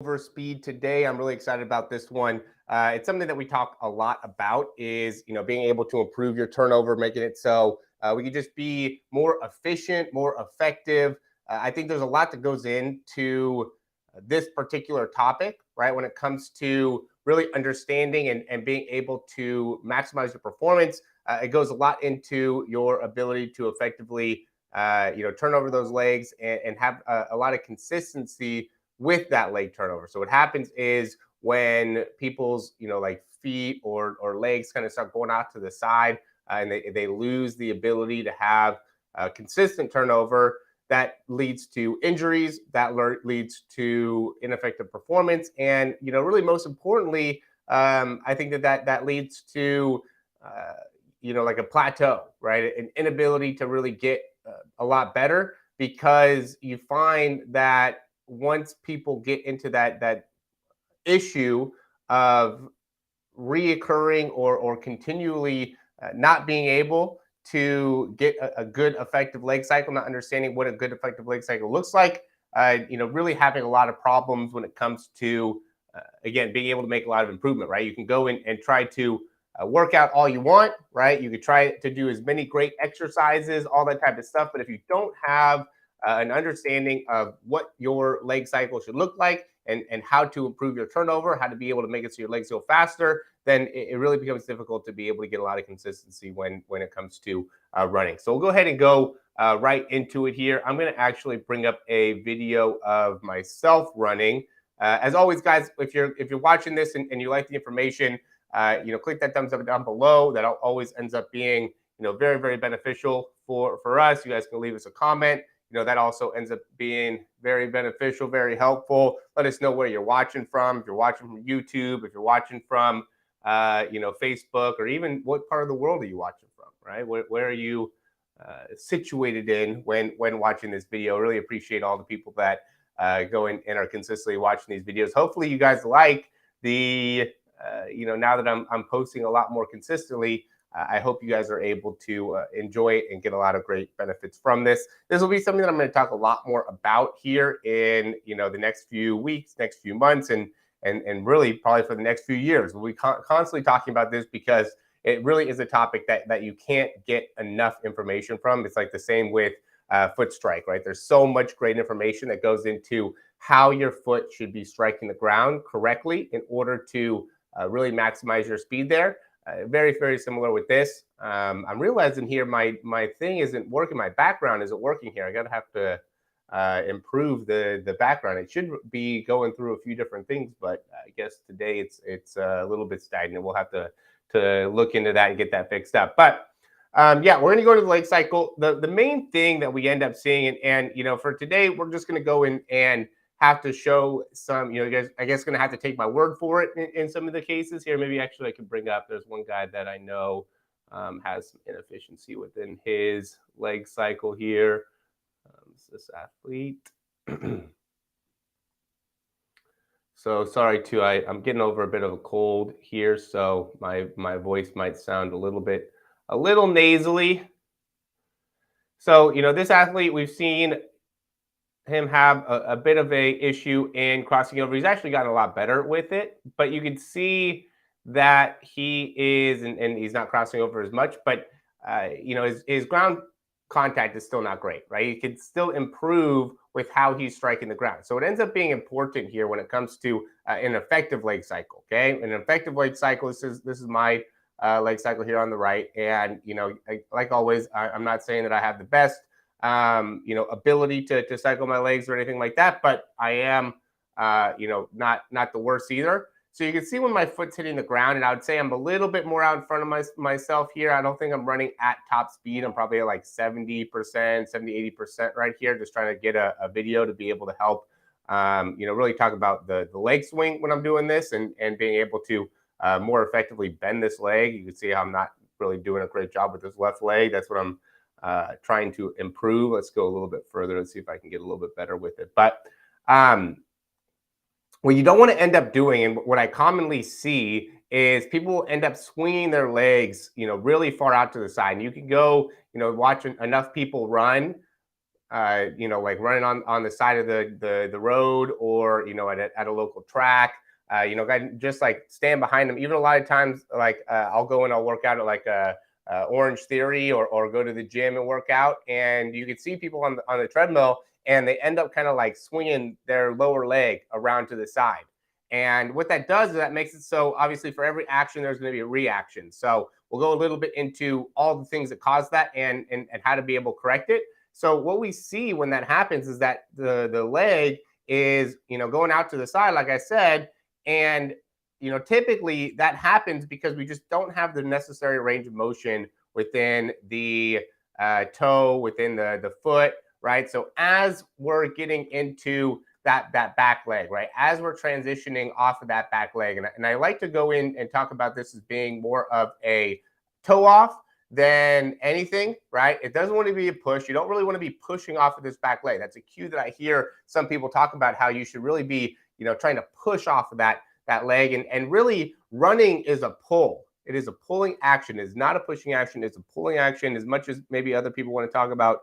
over speed today. I'm really excited about this one. It's something that we talk a lot about is, being able to improve your turnover, making it so we can just be more efficient, more effective. I think there's a lot that goes into this particular topic, right? When it comes to really understanding and being able to maximize your performance, it goes a lot into your ability to effectively, turn over those legs and have a lot of consistency with that leg turnover. So what happens is when people's, like feet or legs kind of start going out to the side and they lose the ability to have consistent turnover, that leads to injuries, that leads to ineffective performance. And, really most importantly, I think that leads to, like a plateau, right? An inability to really get a lot better, because you find that once people get into that issue of reoccurring or continually not being able to get a good effective leg cycle, not understanding what a good effective leg cycle looks like, really having a lot of problems when it comes to again being able to make a lot of improvement, right? You can go in and try to work out all you want, right? You could try to do as many great exercises, all that type of stuff, but if you don't have an understanding of what your leg cycle should look like and how to improve your turnover, how to be able to make it so your legs go faster, then it really becomes difficult to be able to get a lot of consistency when it comes to running. So we'll go ahead and go right into it here. I'm going to actually bring up a video of myself running. As always, guys, if you're watching this and you like the information, click that thumbs up down below. That always ends up being, very, very beneficial for us. You guys can leave us a comment. That also ends up being very beneficial, very helpful. Let us know where you're watching from. If you're watching from YouTube, if you're watching from, Facebook, or even what part of the world are you watching from, right? Where are you situated in when watching this video? I really appreciate all the people that go in and are consistently watching these videos. Hopefully you guys like the, now that I'm posting a lot more consistently, I hope you guys are able to enjoy it and get a lot of great benefits from this. This will be something that I'm going to talk a lot more about here in, the next few weeks, next few months, and really probably for the next few years. We'll be constantly talking about this because it really is a topic that you can't get enough information from. It's like the same with foot strike, right? There's so much great information that goes into how your foot should be striking the ground correctly in order to really maximize your speed there. Very, very similar with this. I'm realizing here my thing isn't working. My background isn't working here. I gotta have to improve the background. It should be going through a few different things, but I guess today it's a little bit stagnant. We'll have to look into that and get that fixed up. But yeah, we're gonna go to the leg cycle. The main thing that we end up seeing, and for today, we're just gonna go in and have to show some, you guys, I guess, going to have to take my word for it in some of the cases here. Maybe actually I could bring up, there's one guy that I know has some inefficiency within his leg cycle here. This athlete. So sorry too, I'm getting over a bit of a cold here, so my voice might sound a little nasally. So, this athlete, we've seen him have a bit of a issue in crossing over. He's actually gotten a lot better with it, but you can see that he is, and he's not crossing over as much, but his ground contact is still not great, right? He can still improve with how he's striking the ground. So it ends up being important here when it comes to an effective leg cycle. Okay, an effective leg cycle. This is my leg cycle here on the right, and like always, I'm not saying that I have the best ability to cycle my legs or anything like that, but I am, not the worst either. So you can see when my foot's hitting the ground, and I would say I'm a little bit more out in front of myself here. I don't think I'm running at top speed. I'm probably at like 70%, 70-80% right here, just trying to get a video to be able to help, really talk about the leg swing when I'm doing this and being able to more effectively bend this leg. You can see how I'm not really doing a great job with this left leg. That's what I'm trying to improve. Let's go a little bit further and see if I can get a little bit better with it. But what you don't want to end up doing, and what I commonly see, is people will end up swinging their legs, really far out to the side. And you can go, watch enough people run like running on the side of the road, or at a local track. Just like stand behind them. Even a lot of times, like I'll go and I'll work out at like a Orange Theory, or go to the gym and work out, and you can see people on the treadmill, and they end up kind of like swinging their lower leg around to the side. And what that does is that makes it so obviously for every action there's going to be a reaction. So we'll go a little bit into all the things that cause that, and how to be able to correct it. So what we see when that happens is that the leg is going out to the side, like I said, and typically that happens because we just don't have the necessary range of motion within the toe, within the foot, right? So as we're getting into that back leg, right, as we're transitioning off of that back leg, and I like to go in and talk about this as being more of a toe off than anything, right? It doesn't want to be a push. You don't really want to be pushing off of this back leg. That's a cue that I hear some people talk about, how you should really be trying to push off of that leg, and really running is a pull. It is a pulling action. It is not a pushing action. It's a pulling action. As much as maybe other people want to talk about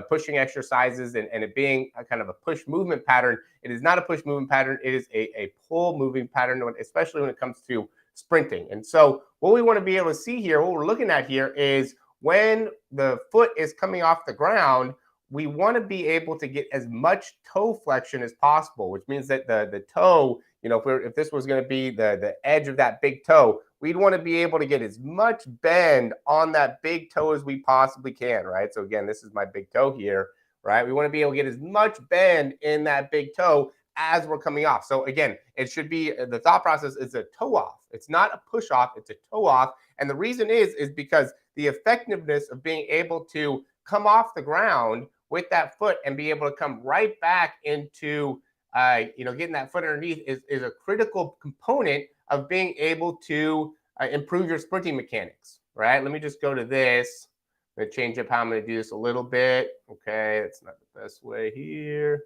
pushing exercises and it being a kind of a push movement pattern, it is not a push movement pattern. It is a pull moving pattern, especially when it comes to sprinting. And so what we want to be able to see here, what we're looking at here, is when the foot is coming off the ground, we want to be able to get as much toe flexion as possible, which means that the toe, if this was going to be the edge of that big toe, we'd want to be able to get as much bend on that big toe as we possibly can, right? So again, this is my big toe here, right? We want to be able to get as much bend in that big toe as we're coming off. So again, it should be, the thought process is a toe off. It's not a push off, it's a toe off. And the reason is because the effectiveness of being able to come off the ground with that foot and be able to come right back into getting that foot underneath is a critical component of being able to improve your sprinting mechanics, right? Let me just go to this. I'm going to change up how I'm going to do this a little bit. Okay, that's not the best way here.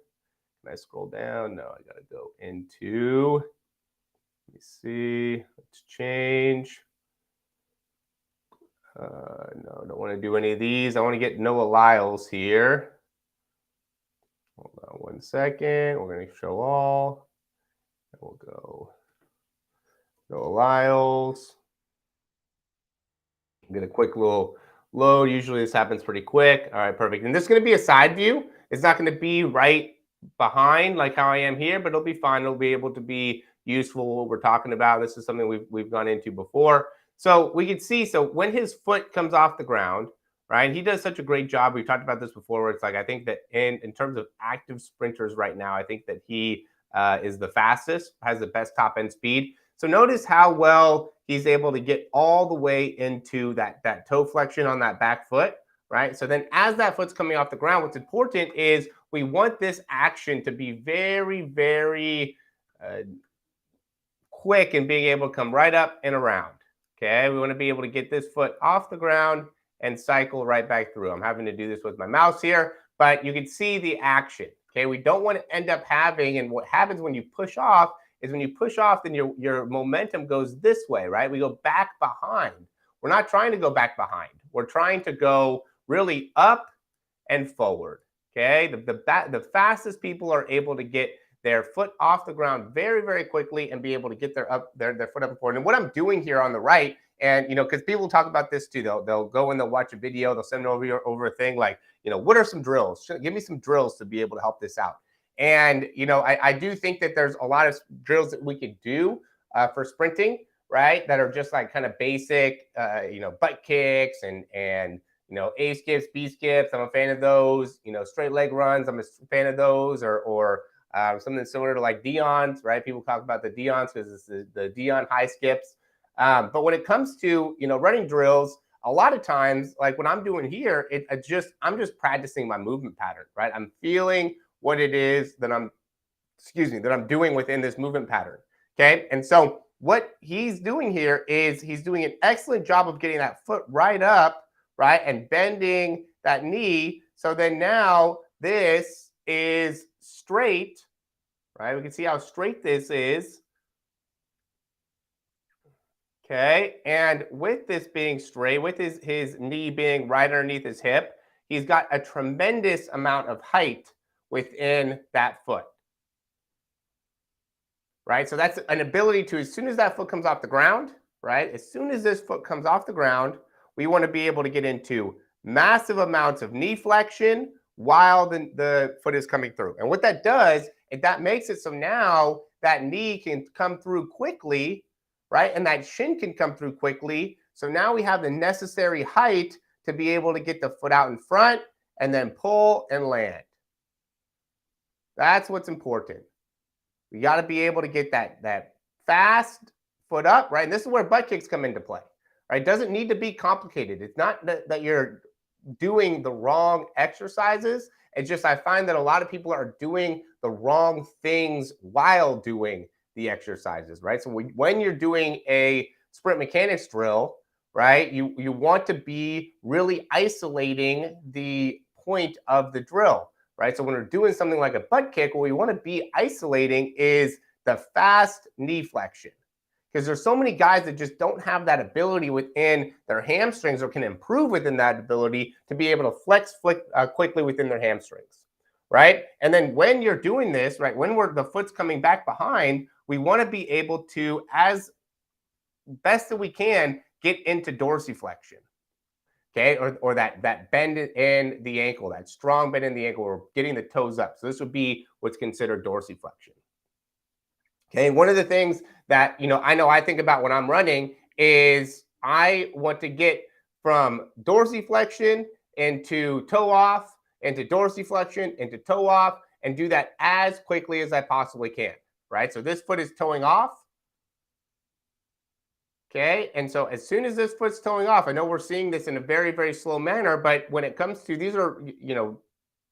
Can I scroll down? No, I got to go into, let me see, let's change. No, I don't want to do any of these. I want to get Noah Lyles here. Hold on one second. We're going to show all. And we'll go Noah Lyles. Get a quick little load. Usually this happens pretty quick. All right, perfect. And this is going to be a side view. It's not going to be right behind like how I am here, but it'll be fine. It'll be able to be useful what we're talking about. This is something we've gone into before. So we can see, so when his foot comes off the ground, right, he does such a great job. We've talked about this before, where it's like, I think that in terms of active sprinters right now, I think that he is the fastest, has the best top end speed. So notice how well he's able to get all the way into that toe flexion on that back foot, right? So then as that foot's coming off the ground, what's important is we want this action to be very, very quick in being able to come right up and around. Okay, we want to be able to get this foot off the ground and cycle right back through. I'm having to do this with my mouse here, but you can see the action. Okay, we don't want to end up having, and what happens when you push off is when you push off, then your momentum goes this way, right? We go back behind. We're not trying to go back behind. We're trying to go really up and forward. Okay, the fastest people are able to get their foot off the ground very, very quickly and be able to get their foot up and forward. And what I'm doing here on the right, and because people talk about this too, they'll go and they'll watch a video, they'll send over a thing like, what are some drills? Give me some drills to be able to help this out. And I do think that there's a lot of drills that we could do for sprinting, right? That are just like kind of basic, butt kicks and A skips, B skips. I'm a fan of those. Straight leg runs. I'm a fan of those, or something similar to like Dion's, right? People talk about the Dion's because it's the Dion high skips. But when it comes to running drills, a lot of times, like what I'm doing here, I'm just practicing my movement pattern, right? I'm feeling what it is that I'm doing within this movement pattern. Okay, and so what he's doing here is he's doing an excellent job of getting that foot right up, right, and bending that knee. So then now this is straight, right? We can see how straight this is. Okay, and with this being straight, with his knee being right underneath his hip, he's got a tremendous amount of height within that foot. Right? So that's an ability to, as soon as that foot comes off the ground, right? As soon as this foot comes off the ground, we want to be able to get into massive amounts of knee flexion while the foot is coming through. And what that does is that makes it so now that knee can come through quickly, right? And that shin can come through quickly. So now we have the necessary height to be able to get the foot out in front and then pull and land. That's what's important. We got to be able to get that fast foot up, right? And this is where butt kicks come into play, right? It doesn't need to be complicated. It's not that you're doing the wrong exercises. It's just I find that a lot of people are doing the wrong things while doing the exercises, right? So when you're doing a sprint mechanics drill, right, you want to be really isolating the point of the drill. Right? So when we're doing something like a butt kick, what we want to be isolating is the fast knee flexion. Because there's so many guys that just don't have that ability within their hamstrings or can improve within that ability to be able to flex quickly within their hamstrings. Right? And then when you're doing this, right, when the foot's coming back behind, we want to be able to, as best that we can, get into dorsiflexion. Okay, or that bend in the ankle, that strong bend in the ankle, or getting the toes up. So this would be what's considered dorsiflexion. Okay, one of the things that I know I think about when I'm running is I want to get from dorsiflexion into toe off, into dorsiflexion, into toe off, and do that as quickly as I possibly can. Right, so this foot is toeing off. Okay, and so as soon as this foot's toeing off, I know we're seeing this in a very, very slow manner, but when it comes to, these are,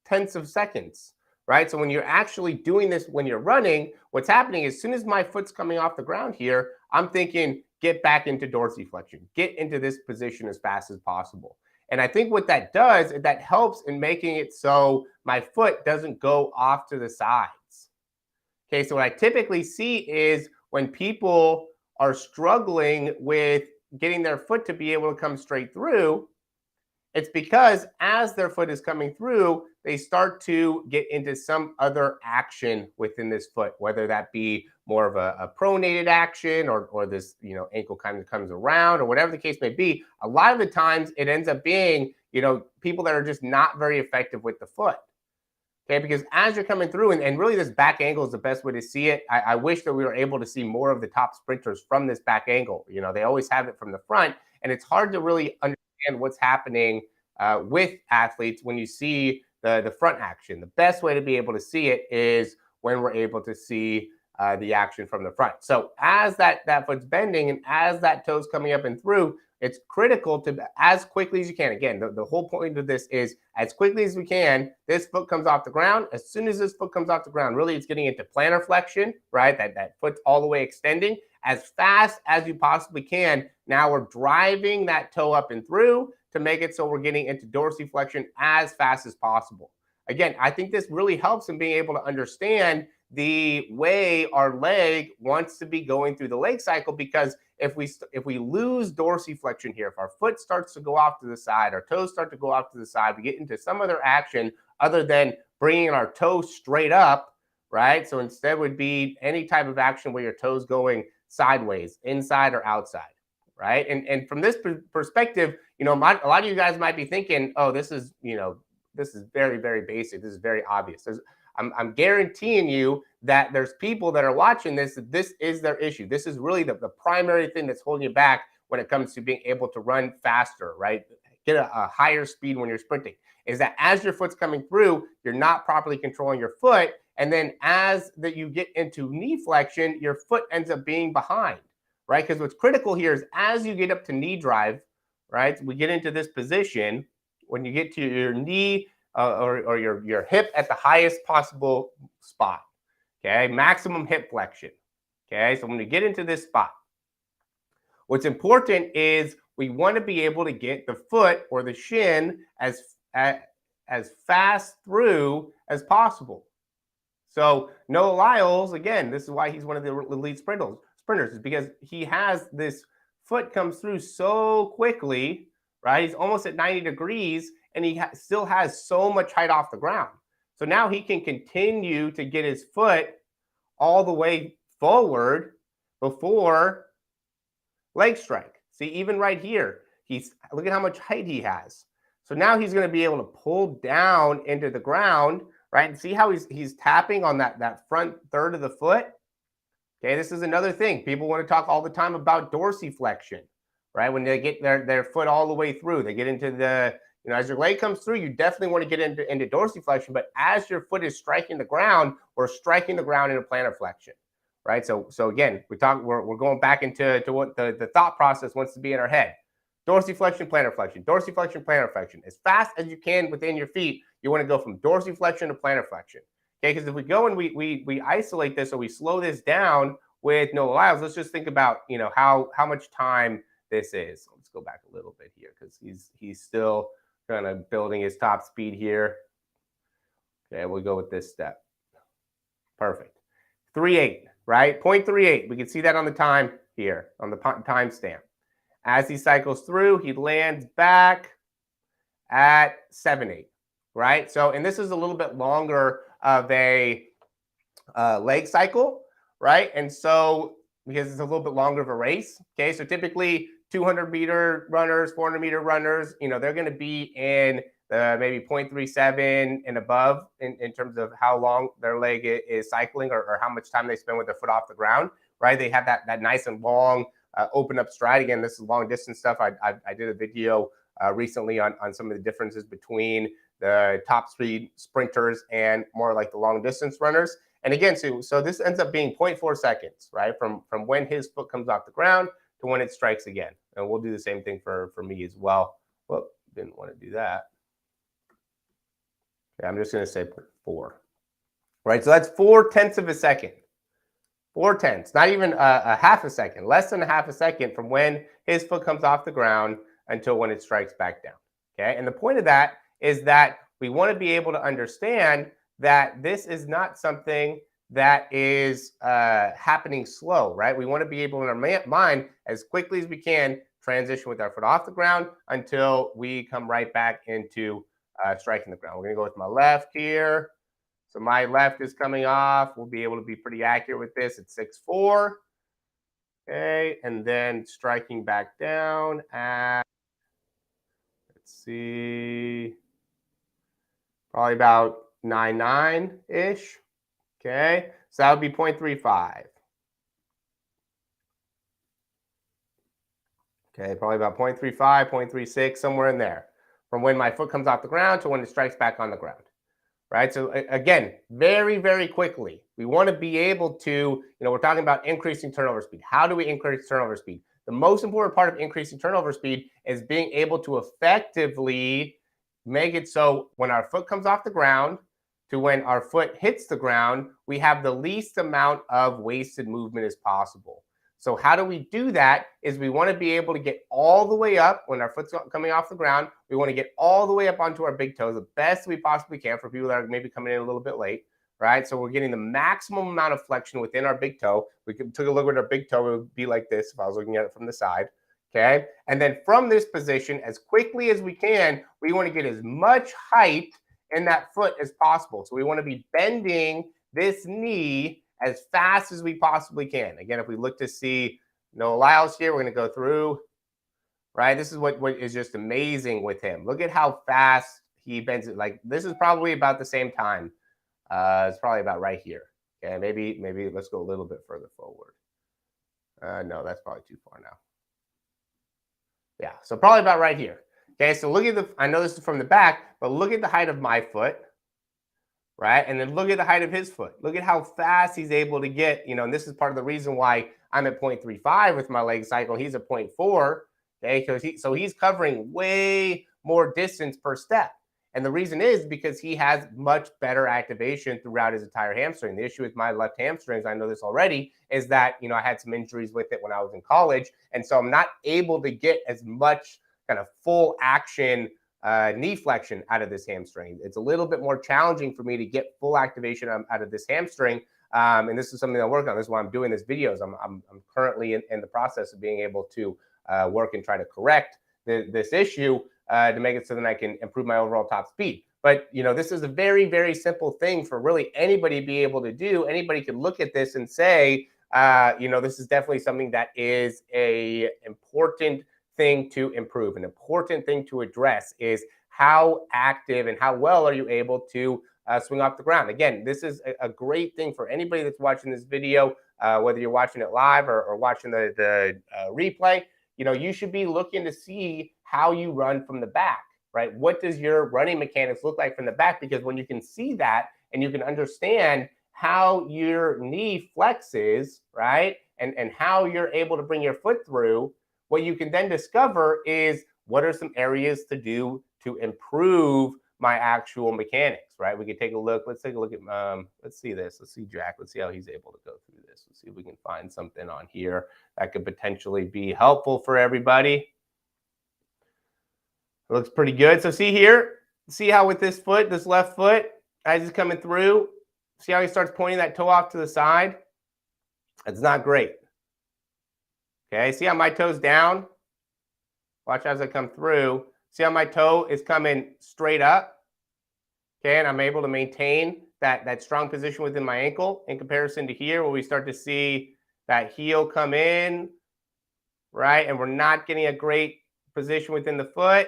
tenths of seconds, right? So when you're actually doing this, when you're running, what's happening is as soon as my foot's coming off the ground here, I'm thinking, get back into dorsiflexion, get into this position as fast as possible. And I think what that does is that helps in making it so my foot doesn't go off to the sides. Okay, so what I typically see is when people are struggling with getting their foot to be able to come straight through, it's because as their foot is coming through, they start to get into some other action within this foot, whether that be more of a pronated action or this ankle kind of comes around or whatever the case may be. A lot of the times it ends up being people that are just not very effective with the foot. Okay, because as you're coming through, and really this back angle is the best way to see it. I wish that we were able to see more of the top sprinters from this back angle. They always have it from the front, and it's hard to really understand what's happening with athletes when you see the front action. The best way to be able to see it is when we're able to see the action from the front. So as that foot's bending and as that toe's coming up and through, it's critical to, as quickly as you can. Again, the whole point of this is as quickly as we can, this foot comes off the ground. As soon as this foot comes off the ground, really it's getting into plantar flexion, right? That foot's all the way extending as fast as you possibly can. Now we're driving that toe up and through to make it so we're getting into dorsiflexion as fast as possible. Again, I think this really helps in being able to understand the way our leg wants to be going through the leg cycle, because if we lose dorsiflexion here, if our foot starts to go off to the side, our toes start to go off to the side, we get into some other action other than bringing our toes straight up, right? So instead would be any type of action where your toes going sideways, inside or outside, right? And from this perspective, a lot of you guys might be thinking, oh, this is very, very basic. This is very obvious. I'm guaranteeing you that there's people that are watching this is their issue. This is really the primary thing that's holding you back when it comes to being able to run faster, right? Get a higher speed when you're sprinting, is that as your foot's coming through, you're not properly controlling your foot. And then as you get into knee flexion, your foot ends up being behind, right? Because what's critical here is as you get up to knee drive, right? We get into this position when you get to your knee or your hip at the highest possible spot, okay? Maximum hip flexion, okay? So when we get into this spot, what's important is we want to be able to get the foot or the shin as fast through as possible. So Noah Lyles, again, this is why he's one of the elite sprinters, is because he has this foot comes through so quickly, right? He's almost at 90 degrees. and he still has so much height off the ground. So now he can continue to get his foot all the way forward before leg strike. See, even right here, look at how much height he has. So now he's going to be able to pull down into the ground, right? And see how he's tapping on that front third of the foot? Okay, this is another thing. People want to talk all the time about dorsiflexion, right? When they get their foot all the way through, they get into the, as your leg comes through, you definitely want to get into dorsiflexion, but as your foot is striking the ground, we're striking the ground into plantar flexion, right? So again, we're going back into what the thought process wants to be in our head. Dorsiflexion, plantar flexion, dorsiflexion, plantar flexion. As fast as you can within your feet, you want to go from dorsiflexion to plantar flexion. Okay, because if we go and we isolate this or we slow this down with no allows, let's just think about how much time this is. Let's go back a little bit here because he's still kind of building his top speed here. Okay, we'll go with this step. Perfect. 3.8, right? 0.38. We can see that on the time here, on the time stamp. As he cycles through, he lands back at 7.8, right? So, and this is a little bit longer of a leg cycle, right? And so, because it's a little bit longer of a race, okay? So typically 200-meter runners, 400-meter runners, they're going to be in the maybe 0.37 and above in terms of how long their leg is cycling or how much time they spend with their foot off the ground, right? They have that nice and long open up stride. Again, this is long distance stuff. I did a video recently on some of the differences between the top speed sprinters and more like the long distance runners. And again, so this ends up being 0.4 seconds, right? From when his foot comes off the ground to when it strikes again. And we'll do the same thing for me as well. Well, didn't want to do that. Okay, I'm just going to say 0.4, right? So that's 0.4 of a second. 0.4, not even a half a second, less than a half a second from when his foot comes off the ground until when it strikes back down. Okay, and the point of that is that we want to be able to understand that this is not something that is happening slow, right? We want to be able in our mind as quickly as we can transition with our foot off the ground until we come right back into striking the ground. We're going to go with my left here. So my left is coming off. We'll be able to be pretty accurate with this at 6.4. Okay, and then striking back down at, let's see, probably about 9.9-ish. Okay, so that would be 0.35. Okay, probably about 0.35, 0.36, somewhere in there, from when my foot comes off the ground to when it strikes back on the ground. Right. So again, very, very quickly, we want to be able to, we're talking about increasing turnover speed. How do we increase turnover speed? The most important part of increasing turnover speed is being able to effectively make it so when our foot comes off the ground to when our foot hits the ground, we have the least amount of wasted movement as possible. So how do we do that is we want to be able to get all the way up when our foot's coming off the ground. We want to get all the way up onto our big toes the best we possibly can for people that are maybe coming in a little bit late, right? So we're getting the maximum amount of flexion within our big toe. We could take a look at our big toe. It would be like this if I was looking at it from the side, okay? And then from this position, as quickly as we can, we want to get as much height in that foot as possible. So we want to be bending this knee as fast as we possibly can. Again, if we look to see no allows here, we're going to go through, right? This is what is just amazing with him. Look at how fast he bends it. Like this is probably about the same time. It's probably about right here. Okay, maybe let's go a little bit further forward. No, that's probably too far now. Yeah, so probably about right here. Okay, so look at I know this is from the back, but look at the height of my foot. Right? And then look at the height of his foot. Look at how fast he's able to get, and this is part of the reason why I'm at 0.35 with my leg cycle. He's at 0.4, okay? Because he's covering way more distance per step. And the reason is because he has much better activation throughout his entire hamstring. The issue with my left hamstrings, I know this already, is that, I had some injuries with it when I was in college. And so I'm not able to get as much kind of full action knee flexion out of this hamstring. It's a little bit more challenging for me to get full activation out of this hamstring. And this is something I work on. This is why I'm doing these videos. I'm currently in the process of being able to work and try to correct this issue. to make it so that I can improve my overall top speed. But, this is a very, very simple thing for really anybody to be able to do. Anybody could look at this and say, this is definitely something that is a important thing to improve. An important thing to address is how active and how well are you able to swing off the ground. Again, this is a great thing for anybody that's watching this video, whether you're watching it live or watching the replay. You should be looking to see how you run from the back, right? What does your running mechanics look like from the back? Because when you can see that and you can understand how your knee flexes, right, and how you're able to bring your foot through, what you can then discover is what are some areas to do to improve my actual mechanics, right? We could take a look. Let's take a look at, let's see this. Let's see Jack. Let's see how he's able to go through this. Let's see if we can find something on here that could potentially be helpful for everybody. It looks pretty good. So see here, see how with this foot, this left foot, as he's coming through, see how he starts pointing that toe off to the side? It's not great. Okay, see how my toe's down? Watch as I come through. See how my toe is coming straight up? Okay, and I'm able to maintain that strong position within my ankle in comparison to here where we start to see that heel come in, right? And we're not getting a great position within the foot.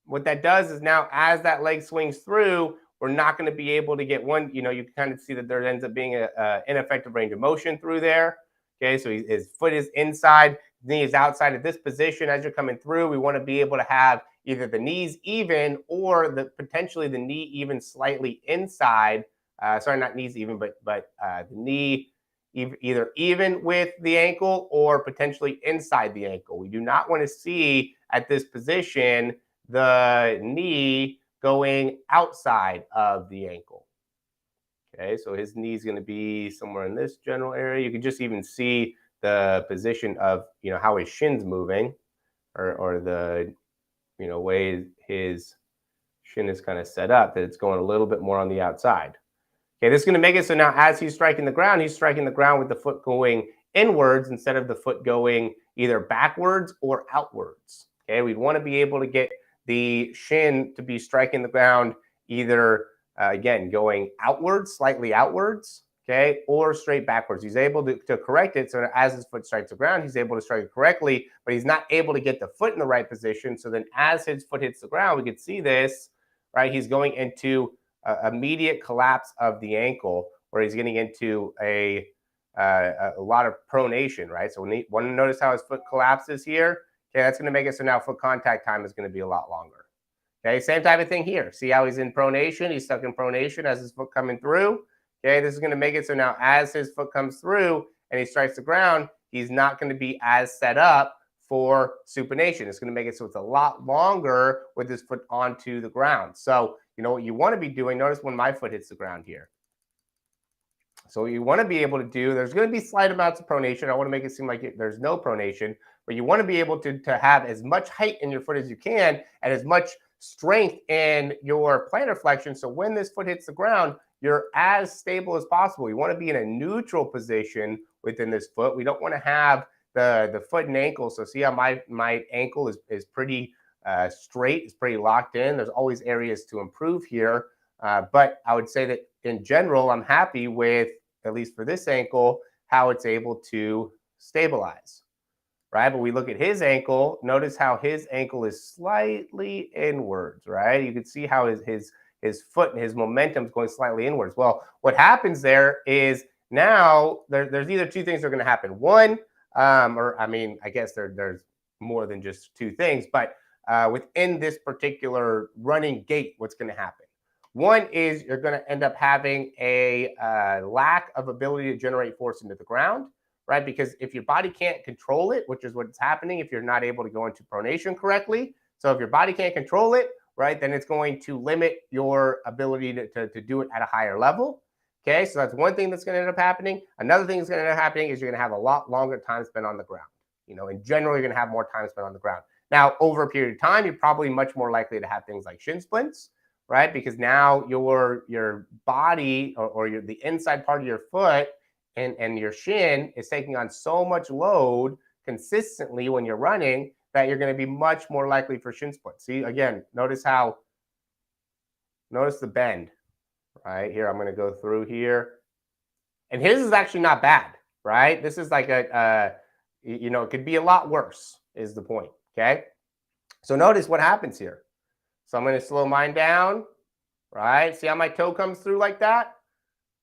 What that does is now as that leg swings through, we're not going to be able to get one, you can kind of see that there ends up being an ineffective range of motion through there. Okay, so his foot is inside, knee is outside of this position. As you're coming through, we want to be able to have either the knees even or potentially the knee even slightly inside. Sorry, not knees even, but the knee either even with the ankle or potentially inside the ankle. We do not want to see at this position the knee going outside of the ankle. Okay, so his knee is going to be somewhere in this general area. You can just even see the position of, how his shin's moving or the, way his shin is kind of set up, that it's going a little bit more on the outside. Okay, this is going to make it so now as he's striking the ground with the foot going inwards instead of the foot going either backwards or outwards. Okay, we'd want to be able to get the shin to be striking the ground either, again, going outwards, slightly outwards, okay, or straight backwards. He's able to correct it so that as his foot strikes the ground, he's able to strike it correctly, but he's not able to get the foot in the right position. So then as his foot hits the ground, we can see this, right? He's going into immediate collapse of the ankle, where he's getting into a lot of pronation, right? So when you want to notice how his foot collapses here, okay, that's going to make it so now foot contact time is going to be a lot longer. Okay, same type of thing here. See how he's in pronation? He's stuck in pronation as his foot coming through. Okay, this is going to make it so now as his foot comes through and he strikes the ground, he's not going to be as set up for supination. It's going to make it so it's a lot longer with his foot onto the ground. So, what you want to be doing, notice when my foot hits the ground here. So what you want to be able to do, there's going to be slight amounts of pronation. I want to make it seem like there's no pronation, but you want to be able to have as much height in your foot as you can and as much strength in your plantar flexion. So when this foot hits the ground, you're as stable as possible. You want to be in a neutral position within this foot. We don't want to have the foot and ankle. So see how my ankle is pretty straight, it's pretty locked in. There's always areas to improve here. But I would say that in general, I'm happy with, at least for this ankle, how it's able to stabilize, right? But we look at his ankle, notice how his ankle is slightly inwards, right? You can see how his foot and his momentum is going slightly inwards. Well, what happens there is now there's either two things that are going to happen. One, I guess there's more than just two things, but within this particular running gait, what's going to happen? One is you're going to end up having a lack of ability to generate force into the ground, right? Because if your body can't control it, which is what's happening if you're not able to go into pronation correctly. So if your body can't control it, right, then it's going to limit your ability to do it at a higher level. Okay, so that's one thing that's going to end up happening. Another thing that's going to end up happening is you're going to have a lot longer time spent on the ground. In general, you're going to have more time spent on the ground. Now, over a period of time, you're probably much more likely to have things like shin splints, right? Because now your body or the inside part of your foot and your shin is taking on so much load consistently when you're running that you're going to be much more likely for shin splints. See, again, notice the bend, right? Here, I'm going to go through here. And his is actually not bad, right? This is like it could be a lot worse is the point, okay? So notice what happens here. So I'm going to slow mine down, right? See how my toe comes through like that?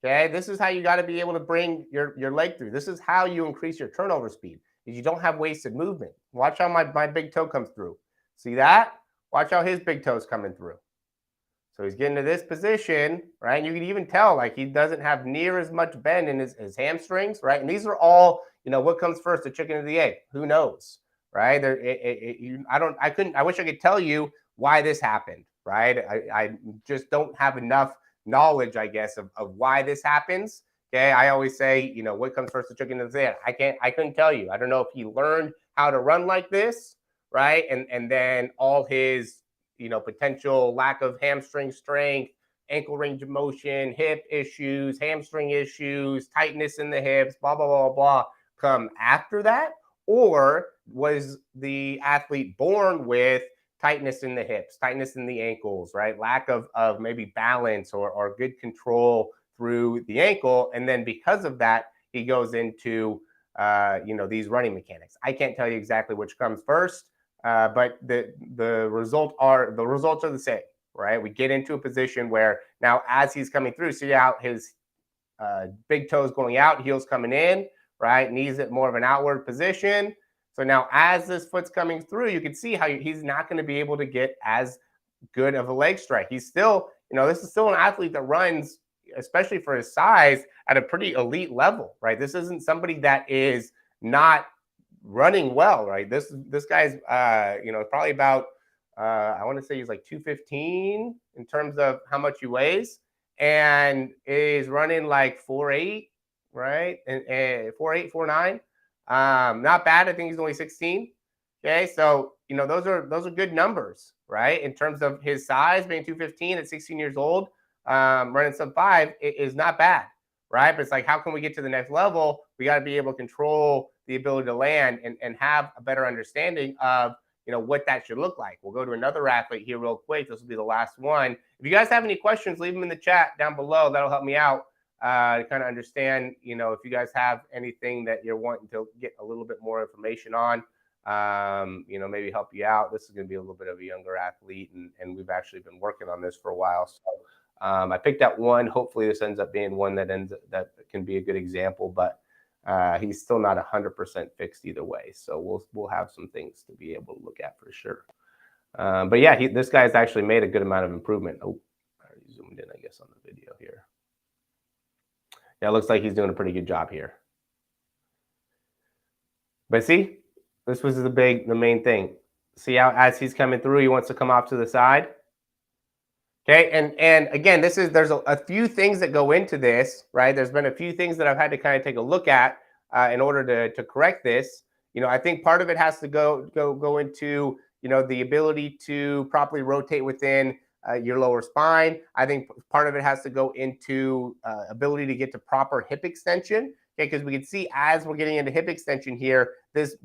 Okay, this is how you got to be able to bring your leg through. This is how you increase your turnover speed, is you don't have wasted movement. Watch how my big toe comes through. See that? Watch how his big toe's coming through. So he's getting to this position, right? And you can even tell like he doesn't have near as much bend in his hamstrings, right? And these are all, what comes first, the chicken or the egg? Who knows, right? I wish I could tell you why this happened, right? I just don't have enough knowledge, I guess, of why this happens. Okay, I always say, what comes first, the chicken or the egg? I couldn't tell you. I don't know if he learned how to run like this, right? And then all his potential lack of hamstring strength, ankle range of motion, hip issues, hamstring issues, tightness in the hips, blah, blah, blah, blah, come after that? Or was the athlete born with tightness in the hips, tightness in the ankles, right? Lack of maybe balance or good control through the ankle. And then because of that, he goes into, these running mechanics. I can't tell you exactly which comes first. But the results are the same, right? We get into a position where now as he's coming through, see how his big toes going out, heels coming in, right? Knees at more of an outward position. So now as this foot's coming through, you can see how he's not going to be able to get as good of a leg strike. He's still, this is still an athlete that runs, especially for his size, at a pretty elite level, right? This isn't somebody that is not running well, right? This guy's probably about I want to say he's like 215 in terms of how much he weighs, and is running like 4'8", right? And 4'8", 4'9". Not bad. I think he's only 16. Okay, so those are good numbers, right? In terms of his size, being 215 at 16 years old, running sub 5 is not bad, right? But it's like, how can we get to the next level? We got to be able to control the ability to land and have a better understanding of, what that should look like. We'll go to another athlete here real quick. This will be the last one. If you guys have any questions, leave them in the chat down below. That'll help me out to kind of understand, if you guys have anything that you're wanting to get a little bit more information on, maybe help you out. This is going to be a little bit of a younger athlete, and we've actually been working on this for a while. So I picked out one. Hopefully this ends up being one that can be a good example, but he's still not 100% fixed either way. So we'll have some things to be able to look at for sure. But yeah, this guy's actually made a good amount of improvement. Oh, I already zoomed in, I guess, on the video here. Yeah, it looks like he's doing a pretty good job here. But see, this was the main thing. See how as he's coming through, he wants to come off to the side. Okay, and again, there's a few things that go into this, right? There's been a few things that I've had to kind of take a look at in order to correct this. I think part of it has to go into the ability to properly rotate within your lower spine. I think part of it has to go into ability to get to proper hip extension. Okay, because we can see as we're getting into hip extension here, this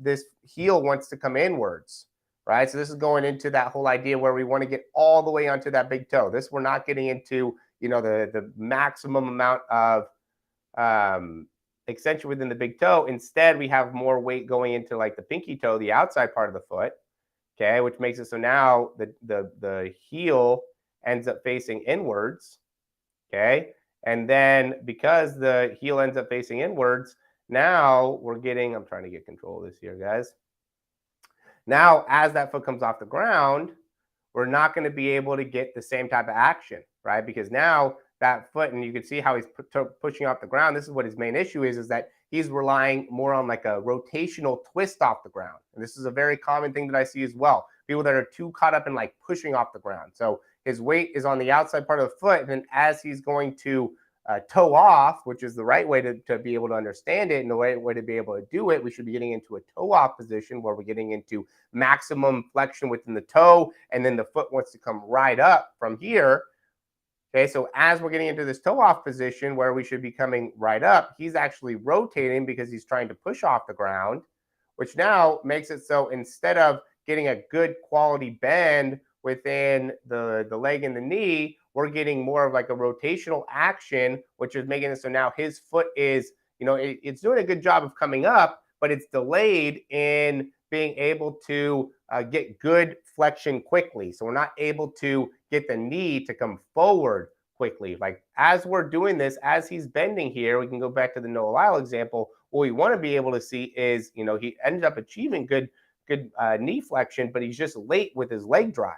heel wants to come inwards. Right, so this is going into that whole idea where we want to get all the way onto that big toe. We're not getting into, the maximum amount of extension within the big toe. Instead, we have more weight going into like the pinky toe, the outside part of the foot. Okay, which makes it so now the heel ends up facing inwards. Okay, and then because the heel ends up facing inwards, now we're getting. I'm trying to get control of this here, guys. Now, as that foot comes off the ground, we're not going to be able to get the same type of action, right? Because now that foot, and you can see how he's pushing off the ground. This is what his main issue is that he's relying more on like a rotational twist off the ground. And this is a very common thing that I see as well. People that are too caught up in like pushing off the ground. So his weight is on the outside part of the foot. And then as he's going to toe off, which is the right way to be able to understand it and the way to be able to do it, we should be getting into a toe off position where we're getting into maximum flexion within the toe, and then the foot wants to come right up from here. Okay, so as we're getting into this toe off position where we should be coming right up, he's actually rotating because he's trying to push off the ground, which now makes it so instead of getting a good quality bend within the leg and the knee, we're getting more of like a rotational action, which is making it so now his foot is, it's doing a good job of coming up, but it's delayed in being able to get good flexion quickly. So we're not able to get the knee to come forward quickly. Like as we're doing this, as he's bending here, we can go back to the Noah Lyle example. What we want to be able to see is, he ended up achieving good knee flexion, but he's just late with his leg drive,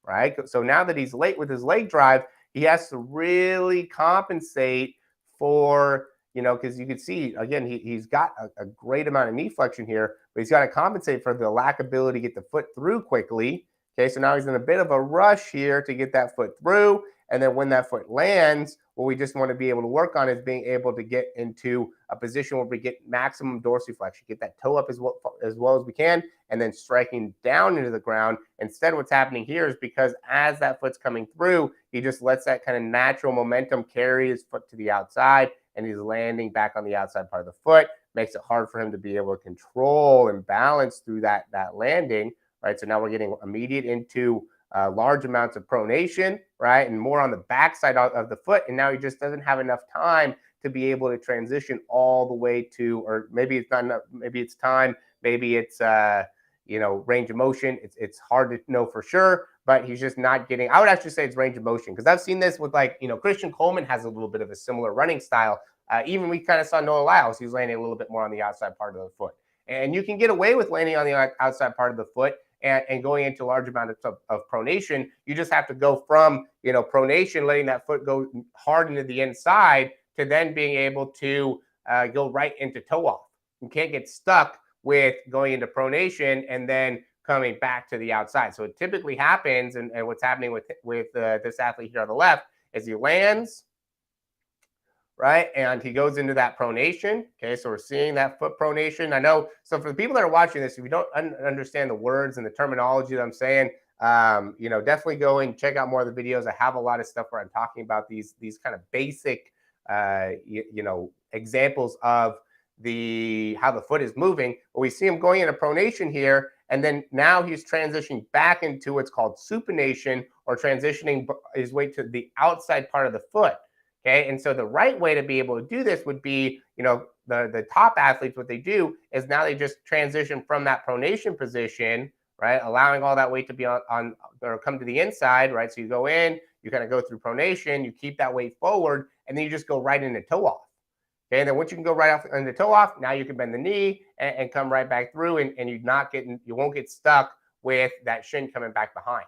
right? So now that he's late with his leg drive, he has to really compensate for, because you can see, again, he's got a great amount of knee flexion here, but he's got to compensate for the lack ability to get the foot through quickly. Okay, so now he's in a bit of a rush here to get that foot through. And then when that foot lands, what we just want to be able to work on is being able to get into a position where we get maximum dorsiflexion, get that toe up as well as we can, and then striking down into the ground. Instead, what's happening here is because as that foot's coming through, he just lets that kind of natural momentum carry his foot to the outside, and he's landing back on the outside part of the foot. Makes it hard for him to be able to control and balance through that landing, right? So now we're getting immediate into large amounts of pronation, right? And more on the backside of the foot. And now he just doesn't have enough time to be able to transition all the way to, or maybe it's not enough, maybe it's time, maybe it's, range of motion. It's hard to know for sure, but he's just not getting, I would actually say it's range of motion, because I've seen this with Christian Coleman has a little bit of a similar running style. Even we kind of saw Noah Lyles, he's landing a little bit more on the outside part of the foot. And you can get away with landing on the outside part of the foot and going into large amounts of pronation. You just have to go from, pronation, letting that foot go hard into the inside, to then being able to go right into toe off. You can't get stuck with going into pronation and then coming back to the outside. So it typically happens, and what's happening with this athlete here on the left is he lands, right? And he goes into that pronation. Okay, so we're seeing that foot pronation. I know, so for the people that are watching this, if you don't understand the words and the terminology that I'm saying, definitely go and check out more of the videos. I have a lot of stuff where I'm talking about these kind of basic, examples of how the foot is moving. But we see him going into pronation here, and then now he's transitioning back into what's called supination, or transitioning his way to the outside part of the foot. Okay, and so the right way to be able to do this would be, the top athletes, what they do is now they just transition from that pronation position, right, allowing all that weight to be on or come to the inside, right? So you go in, you kind of go through pronation, you keep that weight forward, and then you just go right into toe off. Okay, and then once you can go right off into toe off, now you can bend the knee and come right back through, and you won't get stuck with that shin coming back behind.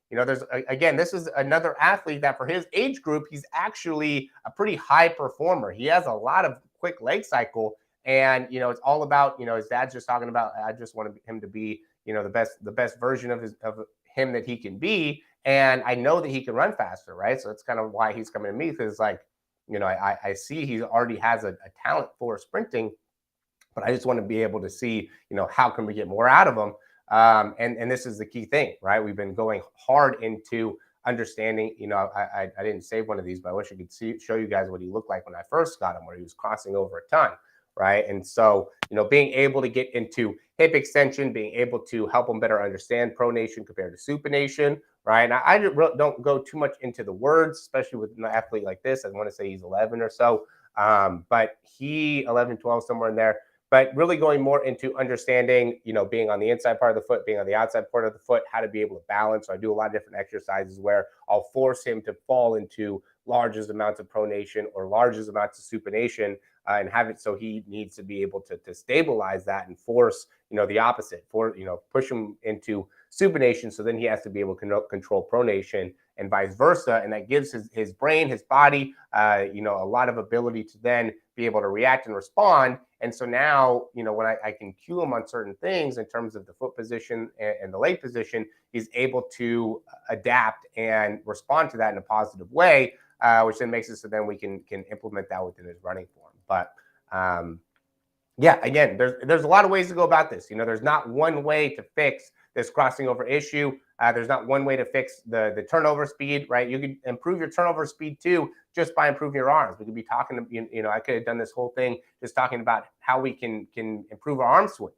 There's, again, this is another athlete that for his age group, he's actually a pretty high performer. He has a lot of quick leg cycle, and it's all about, his dad's just talking about, I just want him to be, the best version of him that he can be, and I know that he can run faster, right? So that's kind of why he's coming to me, because I see he already has a talent for sprinting, but I just want to be able to see, how can we get more out of him? And this is the key thing, right? We've been going hard into understanding, I didn't save one of these, but I wish I could show you guys what he looked like when I first got him, where he was crossing over a ton, right? And so, being able to get into hip extension, being able to help him better understand pronation compared to supination, right? And I don't go too much into the words, especially with an athlete like this. I want to say he's 11 or so, but 11, 12, somewhere in there. But really going more into understanding, being on the inside part of the foot, being on the outside part of the foot, how to be able to balance. So I do a lot of different exercises where I'll force him to fall into largest amounts of pronation or largest amounts of supination, and have it so he needs to be able to stabilize that and force, the opposite, push him into supination. So then he has to be able to control pronation, and vice versa. And that gives his brain, his body, a lot of ability to then be able to react and respond. And so now, when I can cue him on certain things in terms of the foot position and the leg position, he's able to adapt and respond to that in a positive way, which then makes it so then we can implement that within his running form. But yeah, again, there's a lot of ways to go about this. There's not one way to fix this crossing over issue. There's not one way to fix the turnover speed, right? You can improve your turnover speed too, just by improving your arms. We could be talking, I could have done this whole thing just talking about how we can improve our arm swing,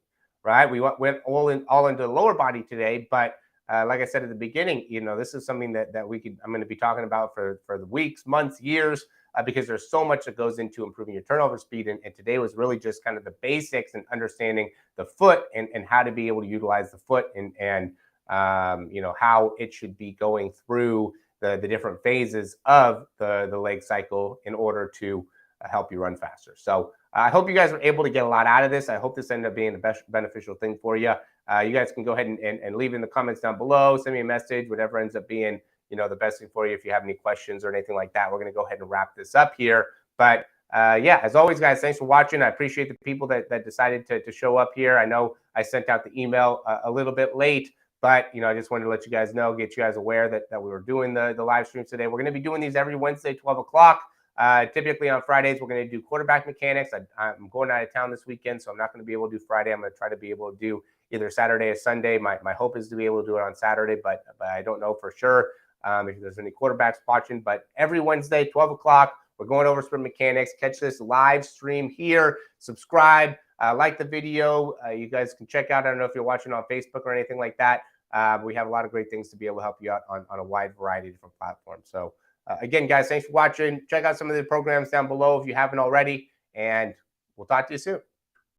right? We went all into the lower body today, but like I said at the beginning, this is something that I'm going to be talking about for the weeks, months, years, because there's so much that goes into improving your turnover speed. And today was really just kind of the basics and understanding the foot and how to be able to utilize the foot and how it should be going through the different phases of the leg cycle in order to help you run faster. So I hope you guys were able to get a lot out of this. I hope this ended up being the best beneficial thing for you. You guys can go ahead and leave in the comments down below, send me a message, whatever ends up being, the best thing for you. If you have any questions or anything like that, we're going to go ahead and wrap this up here. But yeah, as always, guys, thanks for watching. I appreciate the people that decided to show up here. I know I sent out the email a little bit late, but, I just wanted to let you guys know, get you guys aware that we were doing the live streams today. We're going to be doing these every Wednesday, 12 o'clock. Typically on Fridays, we're going to do quarterback mechanics. I'm going out of town this weekend, so I'm not going to be able to do Friday. I'm going to try to be able to do either Saturday or Sunday. My hope is to be able to do it on Saturday, but I don't know for sure if there's any quarterbacks watching. But every Wednesday, 12 o'clock, we're going over sprint mechanics. Catch this live stream here. Subscribe. Like the video. You guys can check out. I don't know if you're watching on Facebook or anything like that. We have a lot of great things to be able to help you out on a wide variety of different platforms. So again, guys, thanks for watching. Check out some of the programs down below if you haven't already, and we'll talk to you soon.